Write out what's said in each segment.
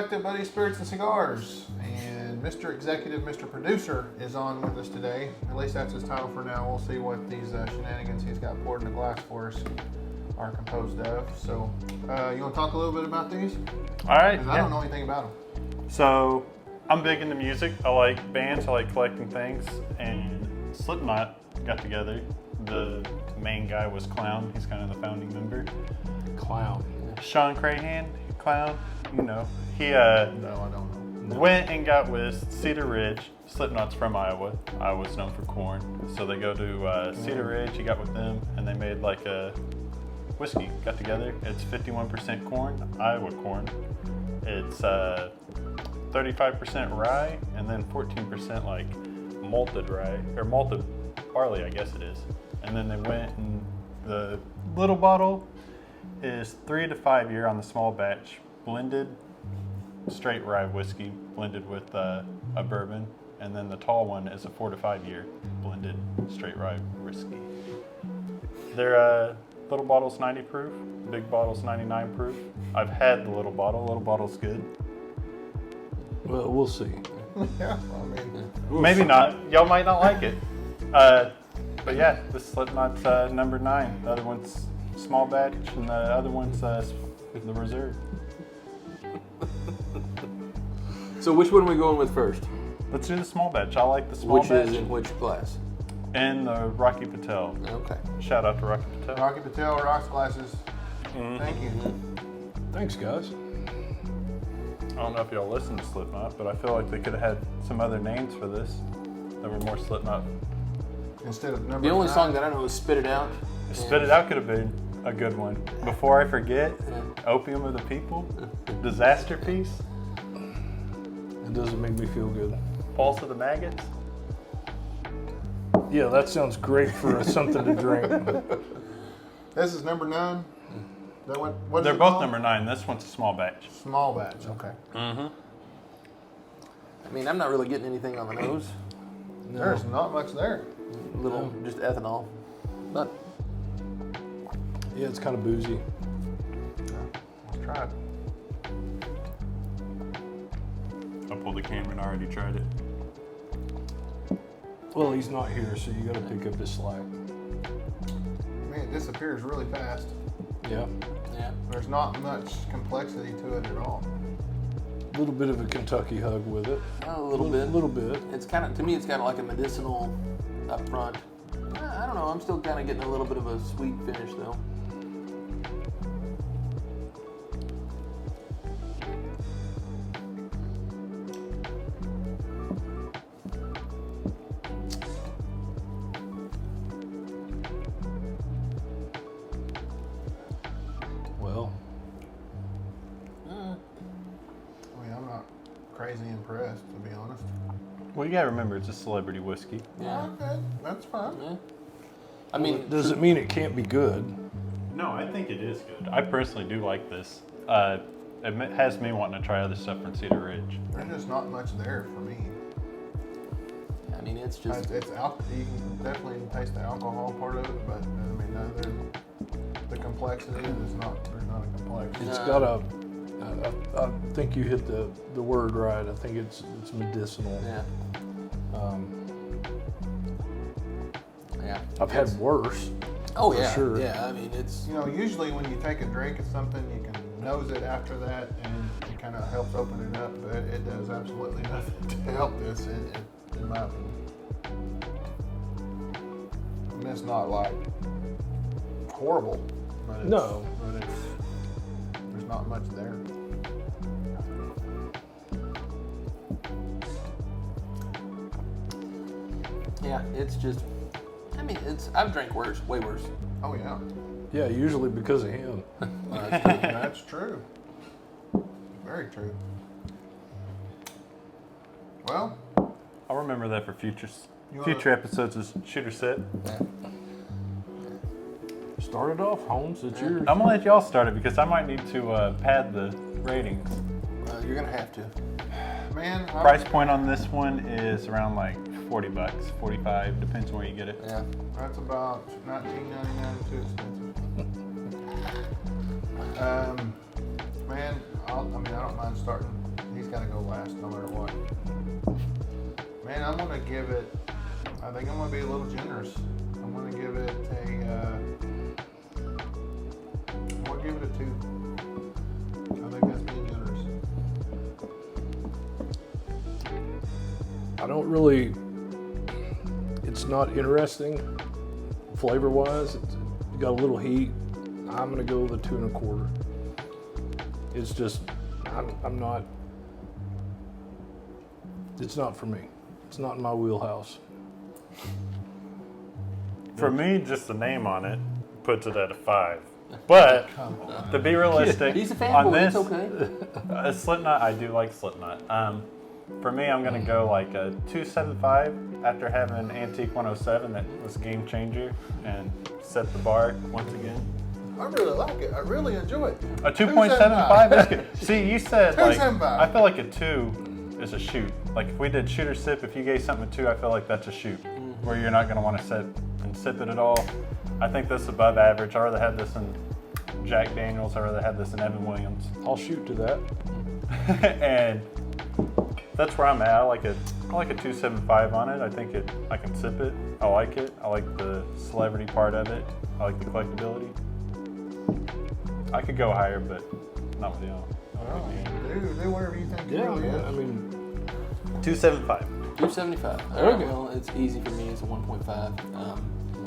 back to Buddy Spirits and Cigars, and Mr. Executive, Mr. Producer is on with us today. At least that's his title for now. We'll see what these shenanigans he's got poured in the glass for us are composed of. So, you want to talk a little bit about these? All right. Because I don't know anything about them. So, I'm big into music. I like bands. I like collecting things. And Slipknot got together. The main guy was Clown. He's kind of the founding member. Clown. Sean Crahan, Clown. You know, he No, I don't know. went and got with Cedar Ridge. Slipknot's from Iowa. Iowa's known for corn. So they go to Cedar Ridge. He got with them, and they made like a whiskey. Got together. It's 51% corn, Iowa corn. It's 35% rye, and then 14% like malted rye or malted barley, I guess it is. And then they went and the little bottle is 3 to 5 year on the small batch, blended straight rye whiskey blended with a bourbon, and then the tall one is a 4 to 5 year blended straight rye whiskey. Their little bottle's 90 proof, big bottle's 99 proof. I've had the little bottle. Little bottle's good. Well, we'll see. Yeah, I mean, Maybe not. Y'all might not like it. But yeah, this Slipknot's number 9. The other one's small batch, and the other one's the reserve. So which one are we going with first? Let's do the small batch. I like the small Which batch. is in which class? And the Rocky Patel. Okay. Shout out to Rocky Patel. Rocky Patel rocks glasses. Thank you. Thanks, guys. I don't know if y'all listen to Slipknot, but I feel like they could have had some other names for this that were more Slipknot. Instead of number The only 9. song that I know is "Spit It Out." Spit It Out could have been a good one. Before I Forget, Opium of the People, Disaster Piece, It doesn't make me feel good. Pulse of the Maggots. Yeah, that sounds great for something to drink. This is number 9. That one, what's They're it both called? number 9. This one's a small batch. Small batch. Okay. I mean, I'm not really getting anything on the nose. There's not much there. A little, just ethanol. But Yeah, it's kind of boozy. Let's try it. I pulled the camera and I already tried it. Well, he's not here, so you got to pick up his slack. Man, it disappears really fast. Yeah. yeah, There's not much complexity to it at all. A little bit of a Kentucky hug with it. a little bit. A little bit. It's kind of, to me, it's kind of like a medicinal up front. I don't know. I'm still kind of getting a little bit of a sweet finish though. Well, I mean, I'm not crazy impressed, to be honest. Well, you gotta remember, it's a celebrity whiskey. Yeah. Okay, that's fine. Yeah. I mean, does it mean it can't be good? No, I think it is good. I personally do like this. It has me wanting to try other stuff from Cedar Ridge. There's just not much there for me. it's just It's alcohol. You can definitely taste the alcohol part of it, but I mean, the complexity is not. There's not a complexity. It's got a. I think you hit the word right. I think it's medicinal. yeah. Yeah. I've had worse. Oh for yeah. sure. Yeah. I mean, it's You know, usually when you take a drink of something, you can nose it after that, and it kind of helps open it up. But it does absolutely nothing to help this, in my opinion. I mean, it's not like horrible, but it's, No. but there's not much there. yeah. It's just. I mean, I've drank worse, way worse. Oh yeah, Yeah, usually because of him. that's true. Very true. Well, I'll remember that for future You future episodes of Shooter Set. Start it off, Holmes. It's yours. I'm gonna let y'all start it because I might need to pad the ratings. You're gonna have to. man, Price point on this one is around like $40, 45, depends on where you get it. Yeah. That's about $19.99 too expensive. Man, I don't mind starting he's got to go last no matter what. Man, I'm gonna give it. I think I'm gonna be a little generous. I'm gonna give it I'm gonna give it a 2. I think that's being generous. I don't really. It's not interesting, flavor-wise. It's got a little heat. I'm gonna go with a 2 1/4. It's just, I'm not. It's not for me. It's not in my wheelhouse. For me, just the name on it puts it at a 5. But to be realistic, He's a on fanboy. this, It's okay. Slipknot, I do like Slipknot. For me, I'm gonna go like a 2.75 after having an Antique 107 that was a game changer and set the bar once again. I really like it. I really enjoy it. A 2.75 is good. See, you said like 2.75. I feel like a 2 is a shoot. Like if we did shoot or sip, if you gave something a 2, I feel like that's a shoot where you're not gonna want to sit and sip it at all. I think this is above average. I'd rather have this in Jack Daniels. I'd rather have this in Evan Williams. I'll shoot to that. And that's where I'm at. I like a 2.75 on it. I think I can sip it. I like it. I like the celebrity part of it. I like the collectability. I could go higher, but not with y'all. Do whatever you think. Yeah, really man. is. I mean, 2.75. 275. Okay. Well, it's easy for me. It's a 1.5.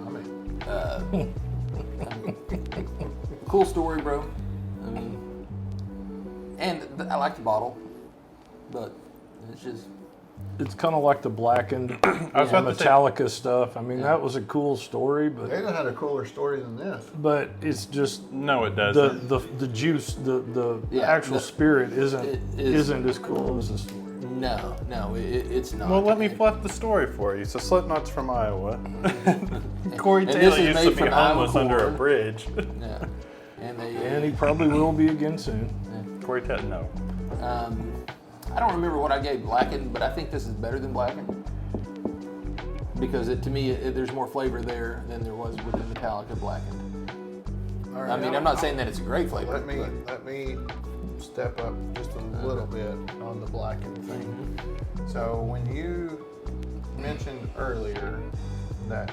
I mean, Cool story, bro. I mean, and I like the bottle, but it's just it's kind of like the blackened I was about to say- Metallica stuff. I mean, that was a cool story, they but had a cooler story than this. it's just No, it doesn't. the juice, the Yeah, actual spirit it isn't as cool as the story. no, it's not. Well, let me fluff the story for you. So Slipknot's from Iowa. Corey And Taylor this is used made to be from Iowa homeless under a corn. bridge. Yeah, and they And he probably will be again soon. Corey Taylor, no. I don't remember what I gave Blackened, but I think this is better than Blackened because to me there's more flavor there than there was with the Metallica Blackened. All right, I mean, I'm not saying that it's a great flavor. Let me step up just a little bit on the blackened thing. So when you mentioned earlier that,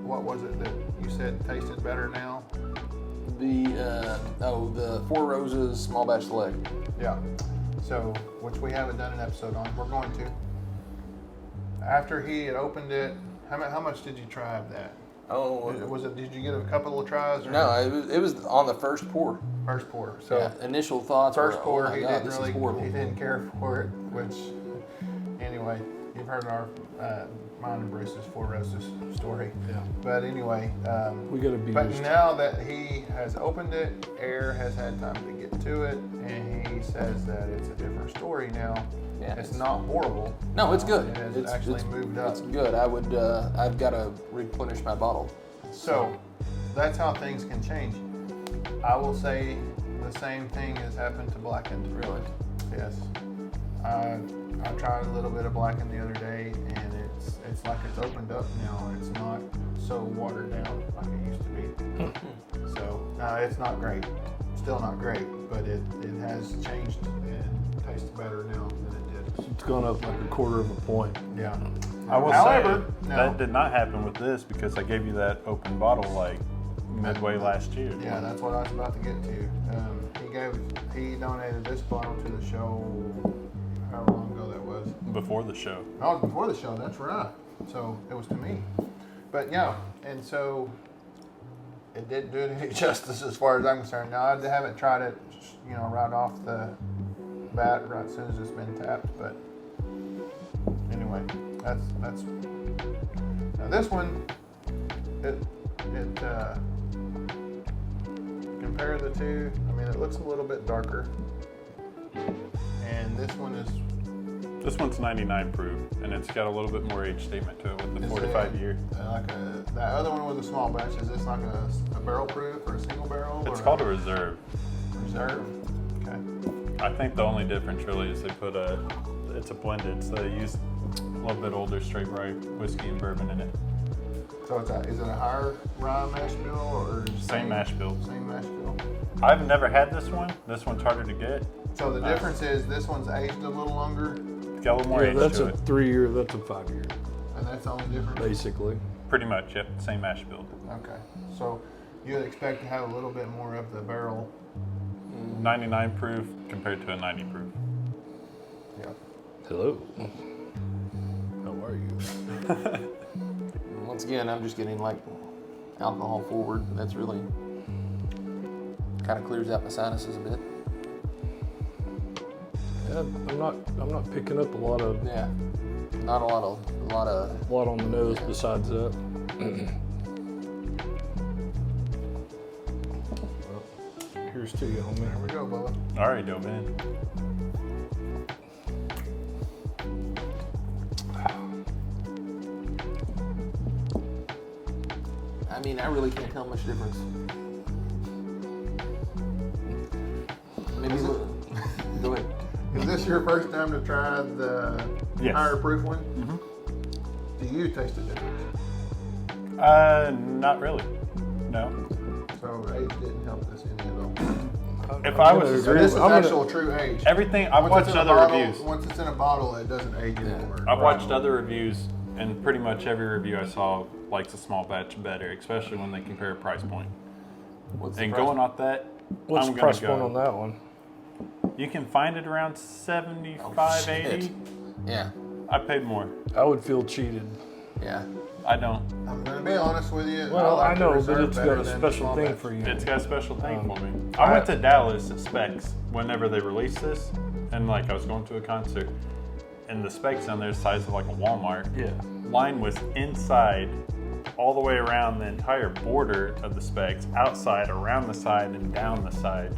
what was it that you said tasted better now? The Four Roses Small Batch Select. Yeah. So, which we haven't done an episode on. We're going to. After he had opened it, how much did you try of that? Oh, Was it? Did you get a couple of tries? Or no, it was on the first pour. First pour. So Yeah, initial thoughts. first were, pour, oh my he God, didn't this really. is horrible. He didn't care for it. Which, anyway, you've heard our mine and Bruce's Four Roses story. Yeah. But anyway, We got to be but used to now that he has opened it, Air has had time to get to it, and he says that it's a different story now. Yeah, It's not horrible. No, it's good. It has It's actually moved up. It's good. I would. I've got to replenish my bottle. So that's how things can change. I will say the same thing has happened to Blackened. Really. Yes. I tried a little bit of Blackened the other day, and it's like it's opened up now. It's not so watered down like it used to be. So it's not great. Still not great, but it has changed and tastes better now than it did. It's gone up like a quarter of a point. Yeah. I will However, say no. that did not happen with this because I gave you that open bottle like midway last year. Yeah, that's what I was about to get to. He donated this bottle to the show. How long ago that was? Before the show. Oh, it was before the show. That's right. So it was to me. But yeah, and so it didn't do it any justice as far as I'm concerned. Now I haven't tried it, right off the bat, right as soon as it's been tapped. But anyway, that's. Now this one, compare the two. I mean, it looks a little bit darker, and this one is. This one's 99 proof, and it's got a little bit more age statement to it with the 4 to 5 year. That other one was a small batch. Is this like a barrel proof or a single barrel? It's or called a reserve. reserve. Okay. I think the only difference really is they put it's a blended, so they use a little bit older straight rye whiskey and bourbon in it. So is it a higher rye mash bill or Same mash bill. Same mash bill. I've never had this one. This one's harder to get. So the difference is this one's aged a little longer, Got a little more Yeah, age that's to a it. 3-year, that's a 5-year, and that's the only difference. basically. Pretty much, yep. Same mash bill. Okay, so you would expect to have a little bit more of the barrel. 99 proof compared to a 90 proof. Yep. Hello. How are you? Once again, I'm just getting like alcohol forward. That's really kind of clears out my sinuses a bit. Yeah, I'm not picking up a lot Yeah, not a lot on the nose besides that. Well, here's to you, homie. There we go, Bubba. Already dove in. I mean, I really can't tell much difference. Maybe go ahead. Is this your first time to try the Yes. higher proof one? Mm-hmm. Do you taste a difference? Not really. No. So age didn't help this any at all. If I was to So this is I'm gonna- actual true age. Everything, I've Once it's watched in a other bottle- reviews. Once it's in a bottle, it doesn't age anymore. I've watched other reviews, and pretty much every review I saw likes a small batch better, especially when they compare price point. What's the And price? going off that, What's I'm the gonna price go. point on that one? You can find it around 75, shit. 80. Yeah, I paid more. I would feel cheated. yeah. I don't. I'm gonna be honest with you. Well, like I the know, but Reserve it's better got a than special small thing batch. for you. It's got a special thing for me. I- I went to Dallas at Specs whenever they released this, and like I was going to a concert, and the Specs on there the size of like a Walmart. Yeah. Line was inside, all the way around the entire border of the Specs, outside, around the side, and down the side.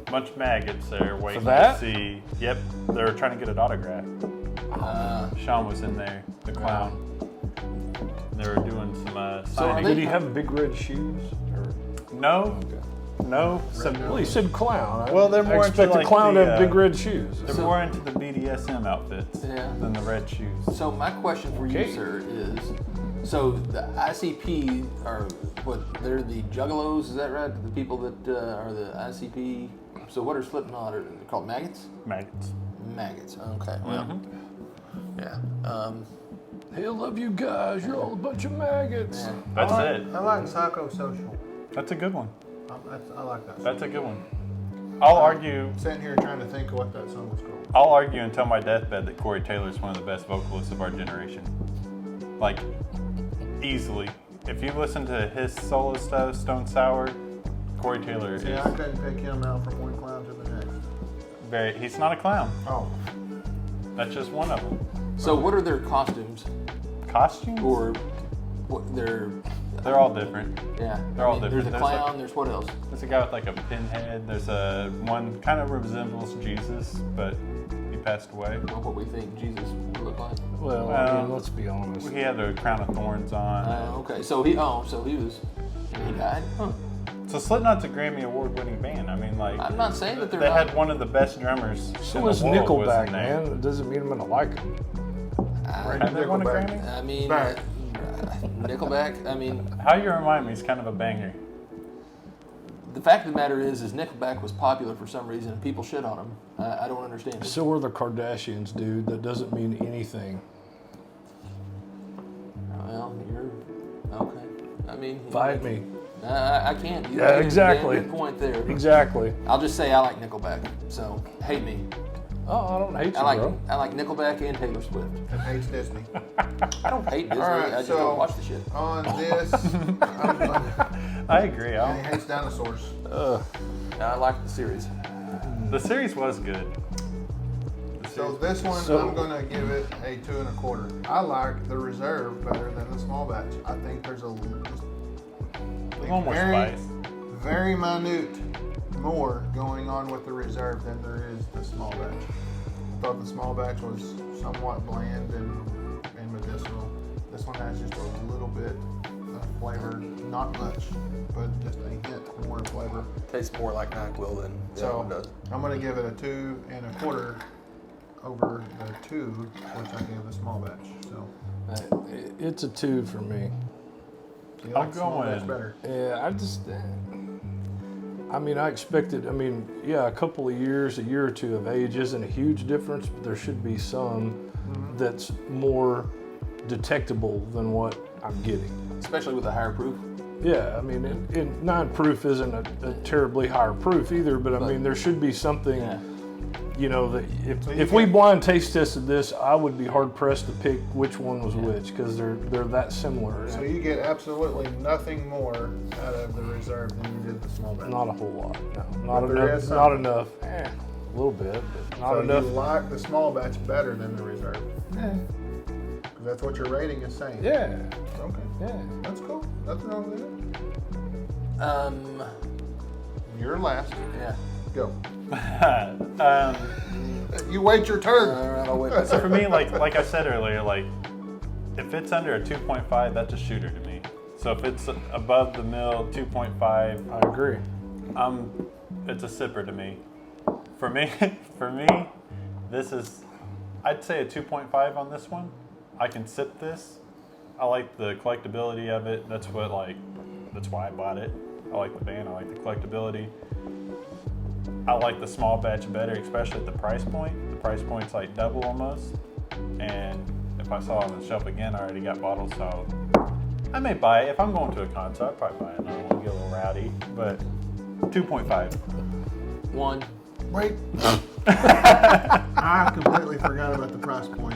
Bunch of maggots there waiting that? to see. Yep, they were trying to get an autograph. Sean was in there, the clown. They were doing some are signing. Did he have big red shoes? Or? No, Okay. no. Well, he said clown. Well, they're more I expect into, a clown like, to have the, big red shoes. They're more into the BDSM outfits Yeah. than the red shoes. So my question for Okay. you, sir, is: so the ICP are what? They're the juggalos, is that right? The people that are the ICP. So what are Slipknot? Are they called maggots? Maggots. Maggots. Okay. Well, yeah. Hey, I love you guys. You're all a bunch of maggots. Yeah. That's I like, it. I like psychosocial. That's a good one. I like that. That's a good one. I'll argue. Sitting here trying to think of what that song was called. I'll argue until my deathbed that Corey Taylor is one of the best vocalists of our generation. Like, easily. If you listen to his solo stuff, Stone Sour, Corey Taylor is Yeah, I couldn't pick him out from one clown to the next. very. He's not a clown. Oh, That's just one of them. So what are their costumes, Costumes? or what their? They're all different. Yeah. They're all There's different. a There's clown. like- There's what else? There's a guy with like a pinhead. There's a one kind of resembles Jesus, but he passed away. Know what we think Jesus would look like? Well, I Well, mean, let's be honest. He had a crown of thorns on. Okay. So he was. And he died. Huh. So Slipknot's a Grammy Award-winning band. I mean, like I'm not saying that they're they not. had one of the best drummers So in was the world was Nickelback, in there. man. It doesn't mean I'm gonna like him. Have they won a Nickelback. Grammy? I mean, Back. Nickelback. I mean, How You Remind Me is kind of a banger. the fact of the matter is Nickelback was popular for some reason, and people shit on him. I don't understand it. So were the Kardashians, dude. That doesn't mean anything. Well, you're okay. I mean, Fight me. I can't. You Yeah, made a exactly. damn good point there. Exactly. I'll just say I like Nickelback. So hate me. Oh, I don't hate you, I bro. like Nickelback and Taylor Swift. and hates Disney. I don't hate Disney. All right, I just so- don't watch the shit. On this, I agree. and he hates dinosaurs. I like the series. The series was good. The So series- this one, So- I'm gonna give it a 2 1/4. I like the reserve better than the small batch. I think there's a little more very, spice. very minute more going on with the reserve than there is the small batch. I thought the small batch was somewhat bland and medicinal. This one has just a little bit of flavor, not much, but just a hint more flavor. Tastes more like NyQuil than So I'm gonna give it a 2 1/4 over the 2, which I gave the small batch. So It's a 2 for me. you I'm like the small batch going- better. Yeah, I mean, I expected, a couple of years, a year or two of age isn't a huge difference, but there should be some that's more detectable than what I'm getting. Especially with a higher proof. Yeah, I mean, and 9 proof isn't a terribly higher proof either, but I mean, there should be something, that if we blind taste tested this, I would be hard pressed to pick which one was which, because they're that similar. So you get absolutely nothing more out of the reserve than you did the small batch. Not a whole lot, no. But there Not is enough. Not something. enough. A little bit, but not So enough. you like the small batch better than the reserve. Because that's what your rating is saying. Yeah, Okay. yeah. That's cool. Nothing wrong with it. Um, You're last. yeah. Go. um, You wait your turn. All right, I'll wait. so for me, like I said earlier, like if it's under a 2.5, that's a shooter to me. So if it's above the mill 2.5, I agree. it's a sipper to me. For me, this is, I'd say a 2.5 on this one. I can sip this. I like the collectability of it. That's why I bought it. I like the band. I like the collectability. I like the small batch better, especially at the price point. The price point's like double almost. And if I saw it on the shelf again, I already got bottles, so I may buy it. If I'm going to a concert, I'd probably buy it. I don't want to get a little rowdy, but 2.5. 1. Wait. I completely forgot about the price point.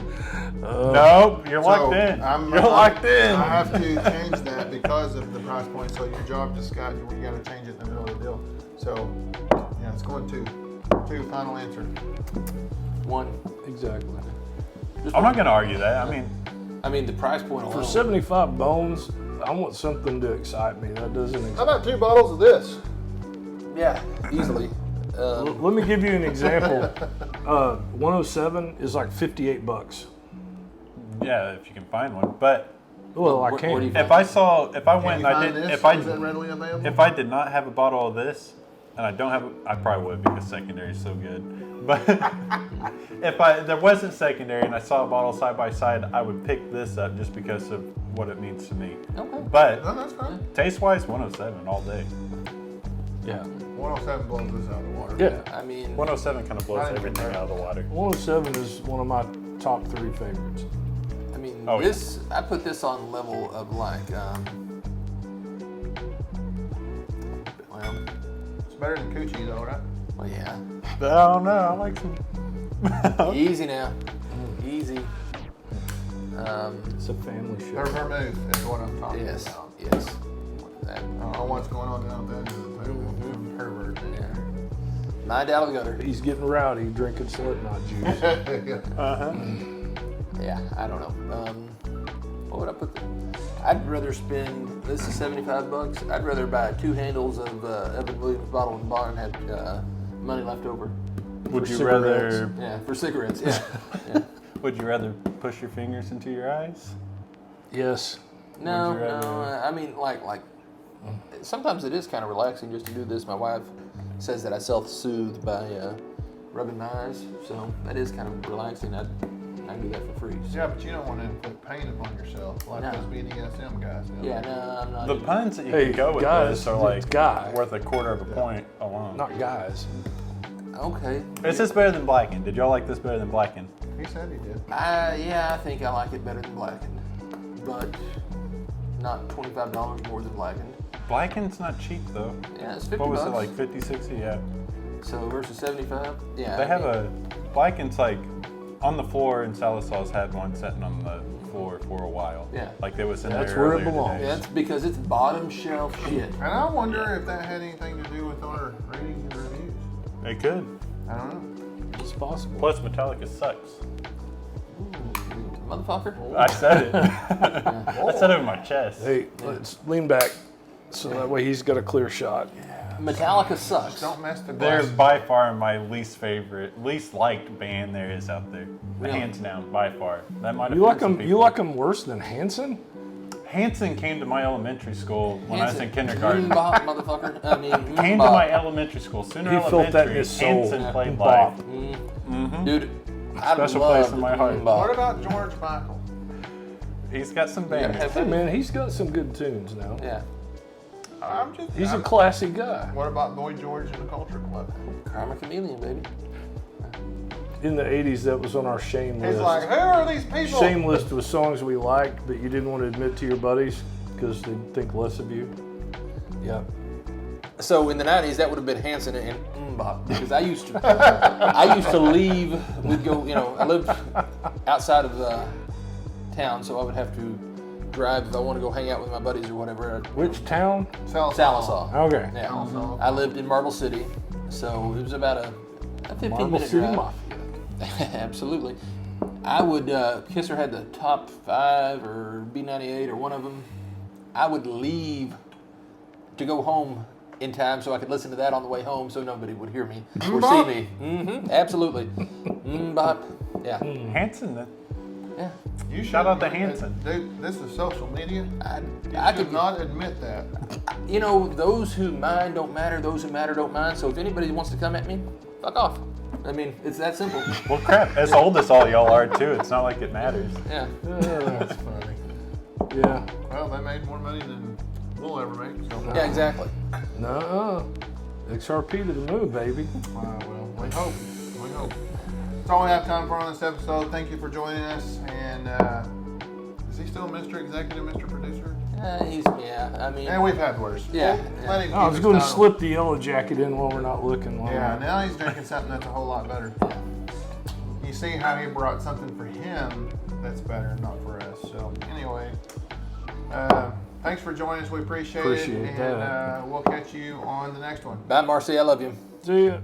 Nope, you're locked in. You're locked in. I have to change that because of the price point. So your job just got you got to change it in the middle of the deal. So yeah, it's going 2. 2, final answer. 1. Exactly. I'm not going to argue that. I mean, the price point alone. For 75 bones, I want something to excite me. That doesn't How excite about 2 bottles of this? Yeah, easily. Let me give you an example. 107 is like $58. Yeah, if you can find one. But Well, I Where do you can't. if I went Can and you I find did, this? if I Is that readily available? if I did not have a bottle of this, and I don't have, I probably would because secondary is so good. But if there wasn't secondary and I saw a bottle side by side, I would pick this up just because of what it means to me. Okay. But No, that's fine. taste wise, 107 all day. Yeah. 107 blows this out of the water. Yeah. I mean, 107 kind of blows Right. everything out of the water. 107 is one of my top 3 favorites. Oh, this, I put this on level of like, well, It's better than Coochie though, right? yeah. I don't know. I like some. Easy now. Easy. It's a family show. Their vermouth is what I'm talking Yes. about. Yes. That, I don't know what's going on down there. Herbert. yeah. Mind out of the gutter. He's getting rowdy drinking Slipknot juice. Yeah, I don't know. What would I put? I'd rather spend. This is $75. I'd rather buy 2 handles of Evan Williams bottle and bond and have money left over. Would For you cigarettes. rather? Yeah, for cigarettes. Yeah. Yeah. Would you rather push your fingers into your eyes? Yes. No, Would you rather- no. I mean, like. Sometimes it is kind of relaxing just to do this. My wife says that I self-soothe by rubbing my eyes, so that is kind of relaxing. I do that for free. So. Yeah, but you don't want to inflict pain upon yourself like No. those BDSM guys do. Yeah, no, I'm not. The puns that you Hey, can go with guys, this are like it's guy. worth a quarter of a point alone. Not guys. Okay. Is this better than Blackened? Did y'all like this better than Blackened? He said he did. Yeah, I think I like it better than Blackened, but not $25 more than Blackened. Blackened's not cheap though. Yeah, it's $50. What was it, like 50, 60? Yeah. So versus 75. Yeah. They have a, Blackened's like on the floor, and Salisaul's had one sitting on the floor for a while. Yeah. Like they was in That's there where it earlier belongs. today. That's because it's bottom shelf shit. And I wonder if that had anything to do with our ratings and reviews. It could. I don't know. It's possible. Plus Metallica sucks. Motherfucker. I said it. I said it with my chest. Hey, let's lean back so that way he's got a clear shot. Metallica sucks. Don't mess the They're glass. by far my least liked band there is out there. Really? Hands down, by far. That might You like offend some him? You people. like him worse than Hanson? Hanson came to my elementary school when I was in Hanson. kindergarten. Bop, motherfucker. I mean, Came to bop. my elementary school. Sooner He felt that in Elementary, his soul. Hanson played Bop. live. Dude, I Special love place in my heart. What about George Michael? He's got some Yeah, bangers. Hey man, he's got some good tunes now. Yeah. He's a classy guy. What about Boy George and the Culture Club? Karma Chameleon, baby. In the 80s, that was on our shame He's list. like, who are these people? Shame list was songs we liked, but you didn't want to admit to your buddies because they'd think less of you. Yeah. So in the 90s, that would have been Hanson and Uppbeat, because I used to leave. We'd go, I lived outside of the town, so I would have to drive if I want to go hang out with my buddies or whatever. Which town? Salisaw. Okay. Yeah. Salisaw. I lived in Marble City, so it was about a 15-minute Marble City drive. Mafia. Absolutely. I would, Kisser had the top 5 or B98 or one of them. I would leave to go home in time so I could listen to that on the way home so nobody would hear me or see me. Mm-hmm, absolutely. Bop. Yeah. Hanson, Yeah. You shout out to shouldn't- Hanson. Dude, this is social media. I I could could not admit that. Those who mind don't matter, those who matter don't mind. So if anybody wants to come at me, fuck off. I mean, it's that simple. well, crap. As old as all y'all are, too. It's not like it matters. Yeah. That's funny. Yeah. Well, they made more money than we'll ever make. So. Yeah, exactly. No. XRP to the moon, baby. Well, we hope. We hope. That's all we have time for on this episode. Thank you for joining us. And is he still Mr. Executive, Mr. Producer? And we've had worse. Yeah. Let him I was keep going to his title. slip the yellow jacket in while we're not looking. Yeah, now he's drinking something that's a whole lot better. You see how he brought something for him that's better, not for us. So anyway, thanks for joining us. We appreciate it. Appreciate that. And we'll catch you on the next one. Bye, Marcy. I love you. See ya.